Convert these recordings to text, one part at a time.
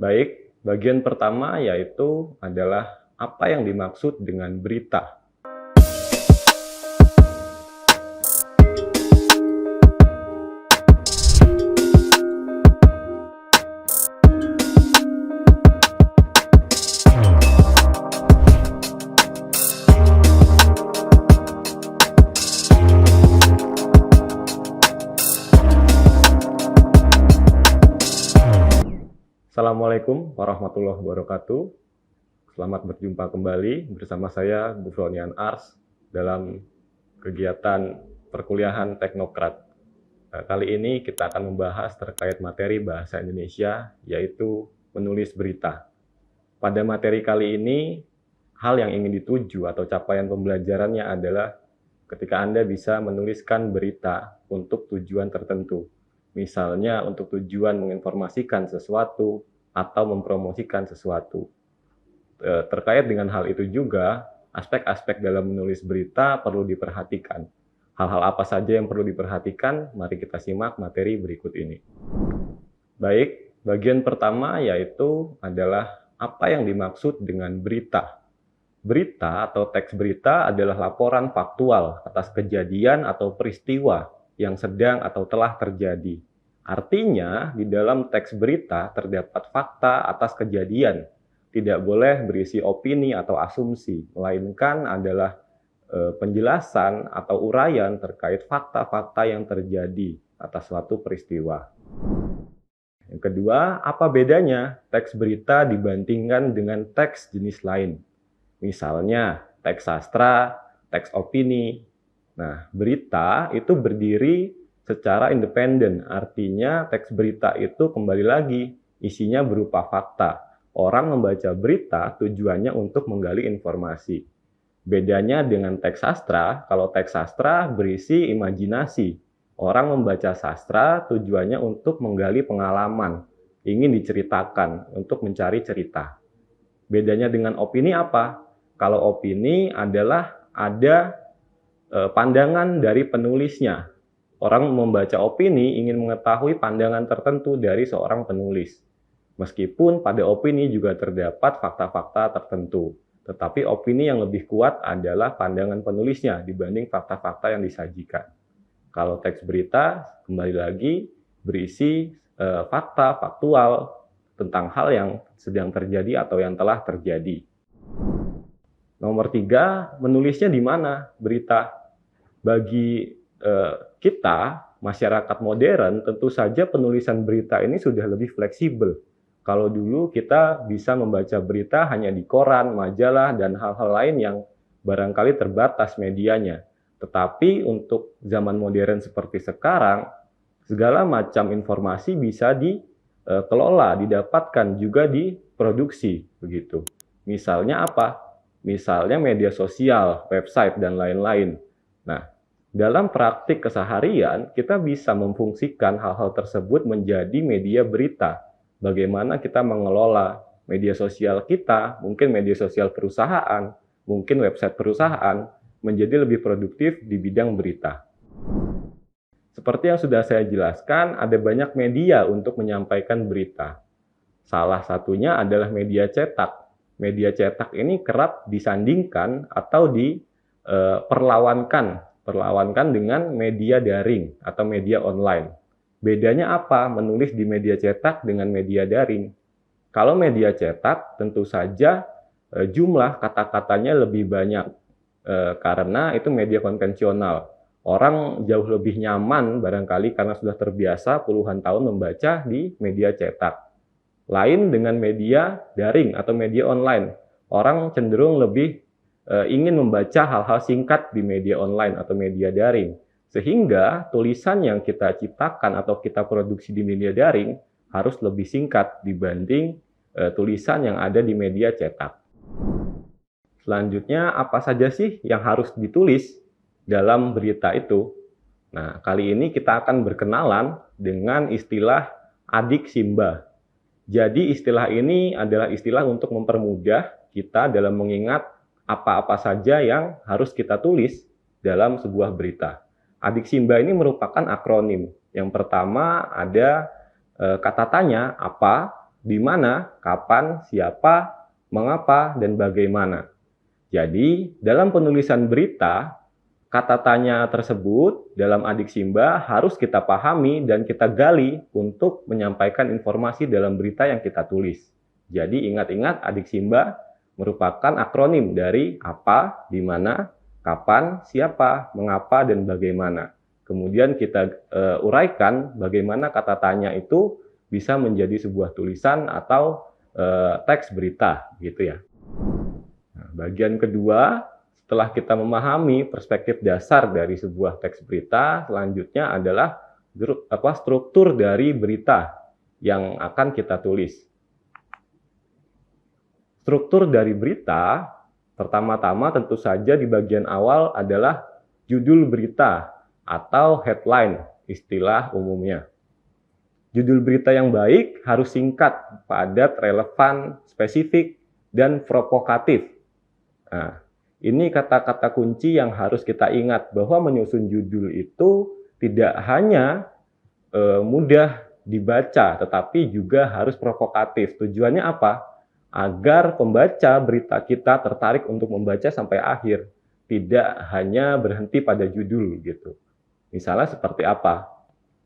Baik, bagian pertama yaitu adalah apa yang dimaksud dengan berita. Assalamualaikum warahmatullahi wabarakatuh. Selamat berjumpa kembali bersama saya Gufronian Ars dalam kegiatan perkuliahan Teknokrat. Kali ini kita akan membahas terkait materi bahasa Indonesia, yaitu menulis berita. Pada materi kali ini, hal yang ingin dituju atau capaian pembelajarannya adalah ketika Anda bisa menuliskan berita untuk tujuan tertentu. Misalnya untuk tujuan menginformasikan sesuatu atau mempromosikan sesuatu. Terkait dengan hal itu juga, aspek-aspek dalam menulis berita perlu diperhatikan. Hal-hal apa saja yang perlu diperhatikan? Mari kita simak materi berikut ini. Baik, bagian pertama yaitu adalah apa yang dimaksud dengan berita. Berita atau teks berita adalah laporan faktual atas kejadian atau peristiwa yang sedang atau telah terjadi. Artinya, di dalam teks berita terdapat fakta atas kejadian. Tidak boleh berisi opini atau asumsi, melainkan adalah penjelasan atau uraian terkait fakta-fakta yang terjadi atas suatu peristiwa. Yang kedua, apa bedanya teks berita dibandingkan dengan teks jenis lain? Misalnya, teks sastra, teks opini. Nah, berita itu berdiri secara independen. Artinya, teks berita itu kembali lagi, isinya berupa fakta. Orang membaca berita tujuannya untuk menggali informasi. Bedanya dengan teks sastra, kalau teks sastra berisi imajinasi. Orang membaca sastra tujuannya untuk menggali pengalaman, ingin diceritakan, untuk mencari cerita. Bedanya dengan opini apa? Kalau opini adalah ada pandangan dari penulisnya. Orang membaca opini ingin mengetahui pandangan tertentu dari seorang penulis. Meskipun pada opini juga terdapat fakta-fakta tertentu. Tetapi opini yang lebih kuat adalah pandangan penulisnya dibanding fakta-fakta yang disajikan. Kalau teks berita, kembali lagi, berisi fakta, faktual, tentang hal yang sedang terjadi atau yang telah terjadi. Nomor 3, menulisnya di mana berita? Bagi kita, masyarakat modern, tentu saja penulisan berita ini sudah lebih fleksibel. Kalau dulu kita bisa membaca berita hanya di koran, majalah, dan hal-hal lain yang barangkali terbatas medianya. Tetapi untuk zaman modern seperti sekarang, segala macam informasi bisa dikelola, didapatkan, juga diproduksi. Begitu. Misalnya apa? Misalnya media sosial, website, dan lain-lain. Nah, dalam praktik keseharian, kita bisa memfungsikan hal-hal tersebut menjadi media berita. Bagaimana kita mengelola media sosial kita, mungkin media sosial perusahaan, mungkin website perusahaan, menjadi lebih produktif di bidang berita. Seperti yang sudah saya jelaskan, ada banyak media untuk menyampaikan berita. Salah satunya adalah media cetak. Media cetak ini kerap disandingkan atau diperlawankan dengan media daring atau media online. Bedanya apa menulis di media cetak dengan media daring? Kalau media cetak tentu saja jumlah kata-katanya lebih banyak karena itu media konvensional. Orang jauh lebih nyaman barangkali karena sudah terbiasa puluhan tahun membaca di media cetak. Lain dengan media daring atau media online. Orang cenderung lebih ingin membaca hal-hal singkat di media online atau media daring. Sehingga tulisan yang kita ciptakan atau kita produksi di media daring harus lebih singkat dibanding tulisan yang ada di media cetak. Selanjutnya, apa saja sih yang harus ditulis dalam berita itu? Nah, kali ini kita akan berkenalan dengan istilah adik simba. Jadi istilah ini adalah istilah untuk mempermudah kita dalam mengingat apa-apa saja yang harus kita tulis dalam sebuah berita. Adik simba ini merupakan akronim. Yang pertama ada kata tanya, apa, di mana, kapan, siapa, mengapa, dan bagaimana. Jadi, dalam penulisan berita, kata tanya tersebut dalam Adik Simba harus kita pahami dan kita gali untuk menyampaikan informasi dalam berita yang kita tulis. Jadi ingat-ingat Adik Simba merupakan akronim dari apa, di mana, kapan, siapa, mengapa, dan bagaimana. Kemudian kita uraikan bagaimana kata tanya itu bisa menjadi sebuah tulisan atau teks berita, gitu ya. Nah, bagian kedua, setelah kita memahami perspektif dasar dari sebuah teks berita, selanjutnya adalah struktur dari berita yang akan kita tulis. Struktur dari berita, pertama-tama tentu saja di bagian awal adalah judul berita atau headline, istilah umumnya. Judul berita yang baik harus singkat, padat, relevan, spesifik, dan provokatif. Nah, ini kata-kata kunci yang harus kita ingat bahwa menyusun judul itu tidak hanya mudah dibaca, tetapi juga harus provokatif. Tujuannya apa? Agar pembaca berita kita tertarik untuk membaca sampai akhir, tidak hanya berhenti pada judul gitu. Misalnya seperti apa?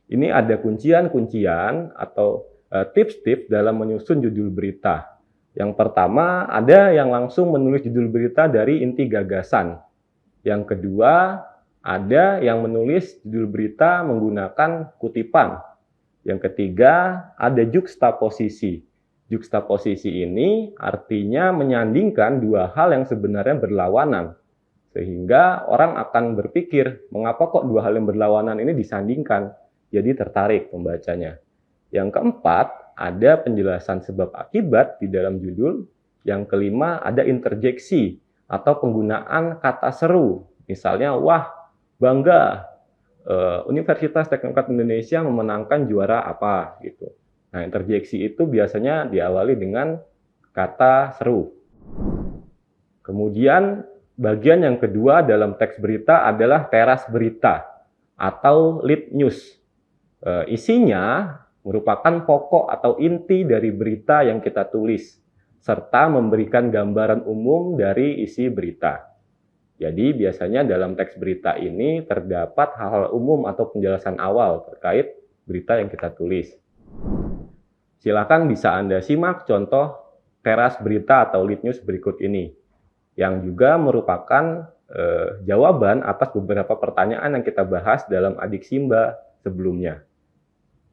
Ini ada kuncian-kuncian atau tips-tips dalam menyusun judul berita. Yang pertama, ada yang langsung menulis judul berita dari inti gagasan. Yang kedua, ada yang menulis judul berita menggunakan kutipan. Yang ketiga, ada juxtaposisi. Juxtaposisi ini artinya menyandingkan dua hal yang sebenarnya berlawanan. Sehingga orang akan berpikir, mengapa kok dua hal yang berlawanan ini disandingkan? Jadi tertarik pembacanya. Yang keempat, ada penjelasan sebab akibat di dalam judul. Yang kelima, ada interjeksi atau penggunaan kata seru. Misalnya, wah, bangga, Universitas Teknokrat Indonesia memenangkan juara apa gitu. Nah, interjeksi itu biasanya diawali dengan kata seru. Kemudian, bagian yang kedua dalam teks berita adalah teras berita atau lead news. Isinya merupakan pokok atau inti dari berita yang kita tulis, serta memberikan gambaran umum dari isi berita. Jadi biasanya dalam teks berita ini terdapat hal-hal umum atau penjelasan awal terkait berita yang kita tulis. Silakan bisa Anda simak contoh teras berita atau lead news berikut ini, yang juga merupakan jawaban atas beberapa pertanyaan yang kita bahas dalam Adik Simba sebelumnya.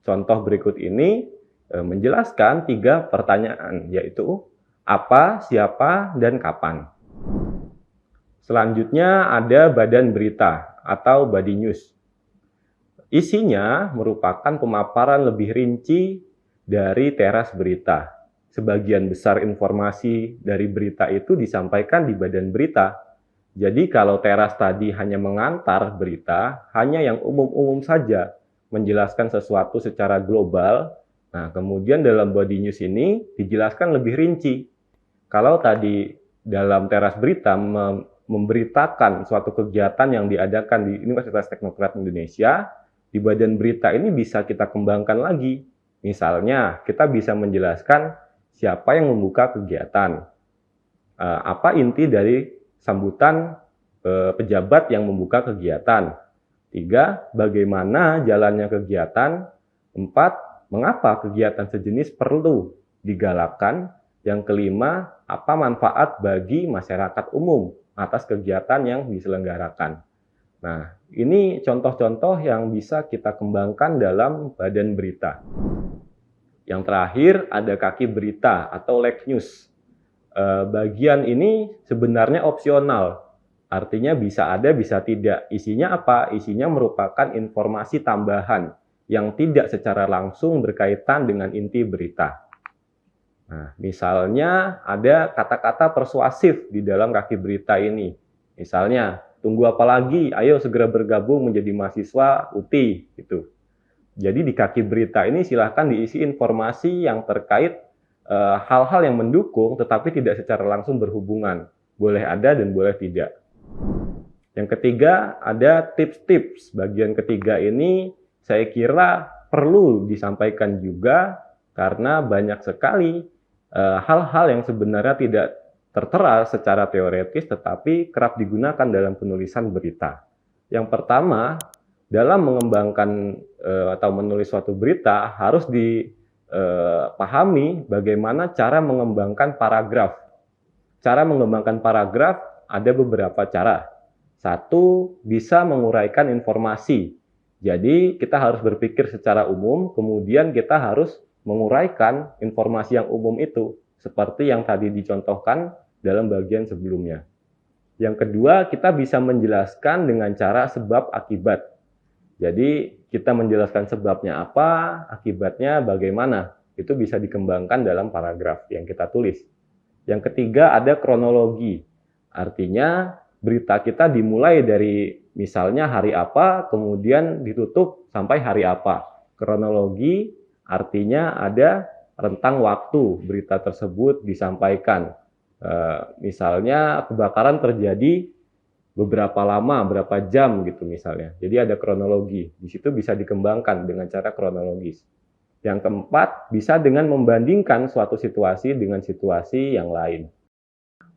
Contoh berikut ini menjelaskan 3 pertanyaan, yaitu apa, siapa, dan kapan. Selanjutnya ada badan berita atau body news. Isinya merupakan pemaparan lebih rinci dari teras berita. Sebagian besar informasi dari berita itu disampaikan di badan berita. Jadi kalau teras tadi hanya mengantar berita, hanya yang umum-umum saja, menjelaskan sesuatu secara global. Nah, kemudian dalam body news ini dijelaskan lebih rinci. Kalau tadi dalam teras berita memberitakan suatu kegiatan yang diadakan di Universitas Teknokrat Indonesia, di badan berita ini bisa kita kembangkan lagi. Misalnya, kita bisa menjelaskan siapa yang membuka kegiatan, apa inti dari sambutan pejabat yang membuka kegiatan. 3, bagaimana jalannya kegiatan. 4, mengapa kegiatan sejenis perlu digalakkan. Yang kelima, apa manfaat bagi masyarakat umum atas kegiatan yang diselenggarakan. Nah, ini contoh-contoh yang bisa kita kembangkan dalam badan berita. Yang terakhir, ada kaki berita atau leg news. Bagian ini sebenarnya opsional. Artinya bisa ada, bisa tidak. Isinya apa? Isinya merupakan informasi tambahan yang tidak secara langsung berkaitan dengan inti berita. Nah, misalnya ada kata-kata persuasif di dalam kaki berita ini. Misalnya, tunggu apa lagi? Ayo segera bergabung menjadi mahasiswa UTI. Gitu. Jadi di kaki berita ini silahkan diisi informasi yang terkait hal-hal yang mendukung tetapi tidak secara langsung berhubungan. Boleh ada dan boleh tidak. Yang ketiga, ada tips-tips. Bagian ketiga ini saya kira perlu disampaikan juga karena banyak sekali hal-hal yang sebenarnya tidak tertera secara teoretis tetapi kerap digunakan dalam penulisan berita. Yang pertama, dalam mengembangkan atau menulis suatu berita harus dipahami bagaimana cara mengembangkan paragraf. Cara mengembangkan paragraf ada beberapa cara. Satu, bisa menguraikan informasi. Jadi kita harus berpikir secara umum, kemudian kita harus menguraikan informasi yang umum itu, seperti yang tadi dicontohkan dalam bagian sebelumnya. Yang kedua, kita bisa menjelaskan dengan cara sebab akibat. Jadi kita menjelaskan sebabnya apa, akibatnya bagaimana. Itu bisa dikembangkan dalam paragraf yang kita tulis. Yang ketiga, ada kronologi. Artinya berita kita dimulai dari misalnya hari apa, kemudian ditutup sampai hari apa. Kronologi artinya ada rentang waktu berita tersebut disampaikan. Misalnya kebakaran terjadi beberapa lama, berapa jam gitu misalnya. Jadi ada kronologi. Di situ bisa dikembangkan dengan cara kronologis. Yang keempat, bisa dengan membandingkan suatu situasi dengan situasi yang lain.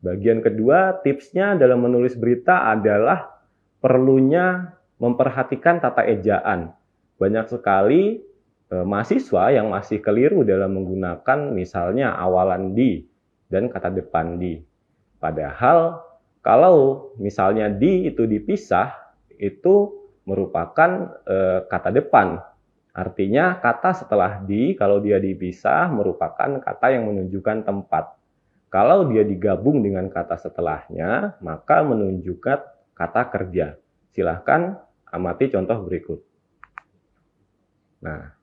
Bagian kedua, tipsnya dalam menulis berita adalah perlunya memperhatikan tata ejaan. Banyak sekali mahasiswa yang masih keliru dalam menggunakan misalnya awalan di dan kata depan di. Padahal kalau misalnya di itu dipisah, itu merupakan kata depan. Artinya kata setelah di, kalau dia dipisah, merupakan kata yang menunjukkan tempat. Kalau dia digabung dengan kata setelahnya, maka menunjukkan kata kerja. Silahkan amati contoh berikut. Nah,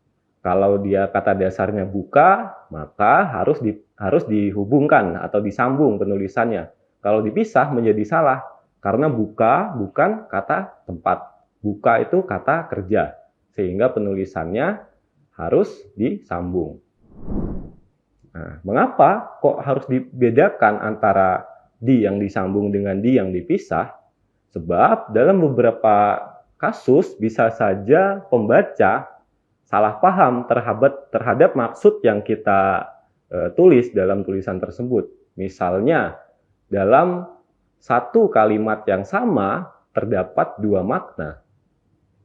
kalau dia kata dasarnya buka, maka harus dihubungkan atau disambung penulisannya. Kalau dipisah menjadi salah, karena buka bukan kata tempat. Buka itu kata kerja, sehingga penulisannya harus disambung. Nah, mengapa kok harus dibedakan antara di yang disambung dengan di yang dipisah? Sebab dalam beberapa kasus bisa saja pembaca salah paham terhadap maksud yang kita tulis dalam tulisan tersebut. Misalnya, dalam satu kalimat yang sama terdapat dua makna.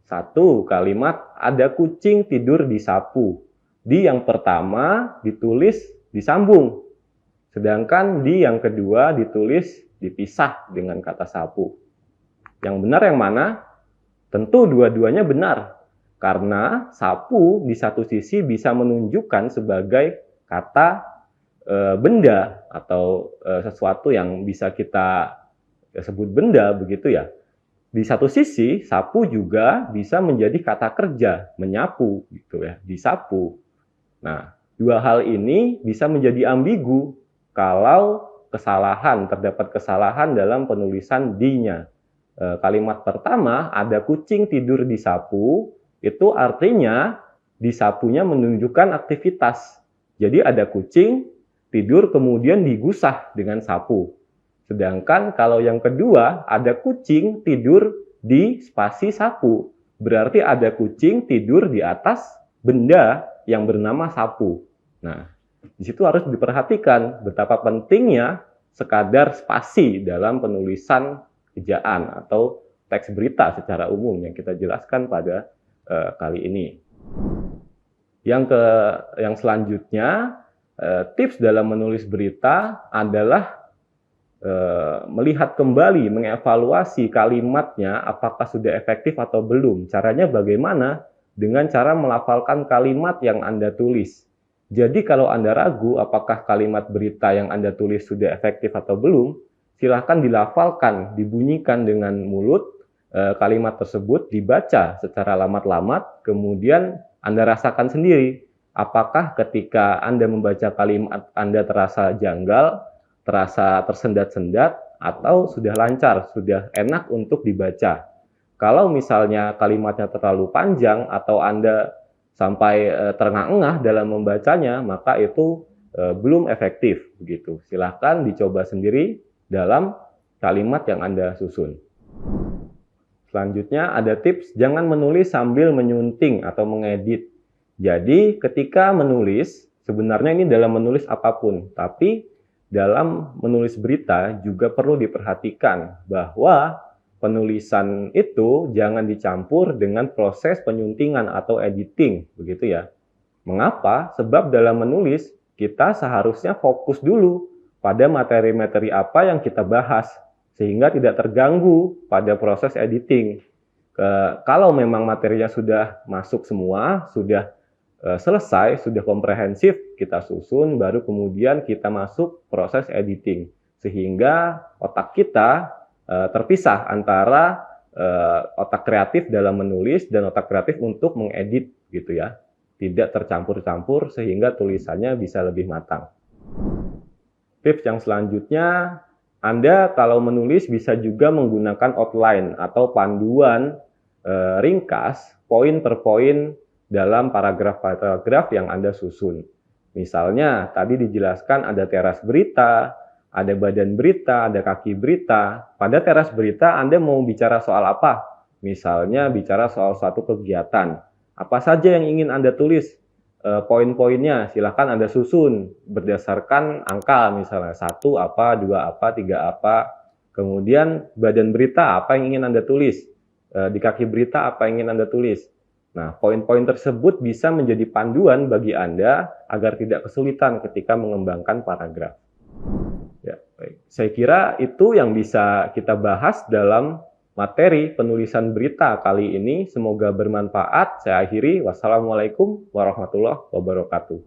Satu kalimat, ada kucing tidur di sapu. Di yang pertama ditulis disambung, sedangkan di yang kedua ditulis dipisah dengan kata sapu. Yang benar yang mana? Tentu dua-duanya benar, karena sapu di satu sisi bisa menunjukkan sebagai kata benda atau sesuatu yang bisa kita sebut benda begitu ya. Di satu sisi sapu juga bisa menjadi kata kerja, menyapu gitu ya, disapu. Nah, dua hal ini bisa menjadi ambigu kalau terdapat kesalahan dalam penulisan di-nya. Kalimat pertama, ada kucing tidur di sapu, itu artinya disapunya menunjukkan aktivitas. Jadi ada kucing tidur kemudian digusah dengan sapu. Sedangkan kalau yang kedua, ada kucing tidur di spasi sapu. Berarti ada kucing tidur di atas benda yang bernama sapu. Nah, di situ harus diperhatikan betapa pentingnya sekadar spasi dalam penulisan ejaan atau teks berita secara umum yang kita jelaskan pada kali ini. Yang selanjutnya, tips dalam menulis berita adalah melihat kembali, mengevaluasi kalimatnya apakah sudah efektif atau belum. Caranya bagaimana? Dengan cara melafalkan kalimat yang Anda tulis. Jadi kalau Anda ragu apakah kalimat berita yang Anda tulis sudah efektif atau belum, silahkan dilafalkan, dibunyikan dengan mulut, kalimat tersebut dibaca secara lamat-lamat, kemudian Anda rasakan sendiri apakah ketika Anda membaca kalimat Anda terasa janggal, terasa tersendat-sendat, atau sudah lancar, sudah enak untuk dibaca. Kalau misalnya kalimatnya terlalu panjang atau Anda sampai terengah-engah dalam membacanya, maka itu belum efektif begitu. Silahkan dicoba sendiri dalam kalimat yang Anda susun. Selanjutnya ada tips jangan menulis sambil menyunting atau mengedit. Jadi ketika menulis, sebenarnya ini dalam menulis apapun, tapi dalam menulis berita juga perlu diperhatikan bahwa penulisan itu jangan dicampur dengan proses penyuntingan atau editing, begitu ya. Mengapa? Sebab dalam menulis kita seharusnya fokus dulu pada materi-materi apa yang kita bahas, sehingga tidak terganggu pada proses editing. Kalau memang materinya sudah masuk semua, sudah selesai, sudah komprehensif, kita susun, baru kemudian kita masuk proses editing. Sehingga otak kita terpisah antara otak kreatif dalam menulis dan otak kreatif untuk mengedit, gitu ya. Tidak tercampur-campur sehingga tulisannya bisa lebih matang. Tips yang selanjutnya, Anda kalau menulis bisa juga menggunakan outline atau panduan ringkas, poin per poin dalam paragraf-paragraf yang Anda susun. Misalnya, tadi dijelaskan ada teras berita, ada badan berita, ada kaki berita. Pada teras berita Anda mau bicara soal apa? Misalnya bicara soal suatu kegiatan. Apa saja yang ingin Anda tulis? Poin-poinnya silahkan Anda susun berdasarkan angka, misalnya 1 apa, 2 apa, 3 apa. Kemudian badan berita apa yang ingin Anda tulis? Di kaki berita apa yang ingin Anda tulis? Nah, poin-poin tersebut bisa menjadi panduan bagi Anda agar tidak kesulitan ketika mengembangkan paragraf. Ya, baik. Saya kira itu yang bisa kita bahas dalam materi penulisan berita kali ini. Semoga bermanfaat. Saya akhiri. Wassalamualaikum warahmatullahi wabarakatuh.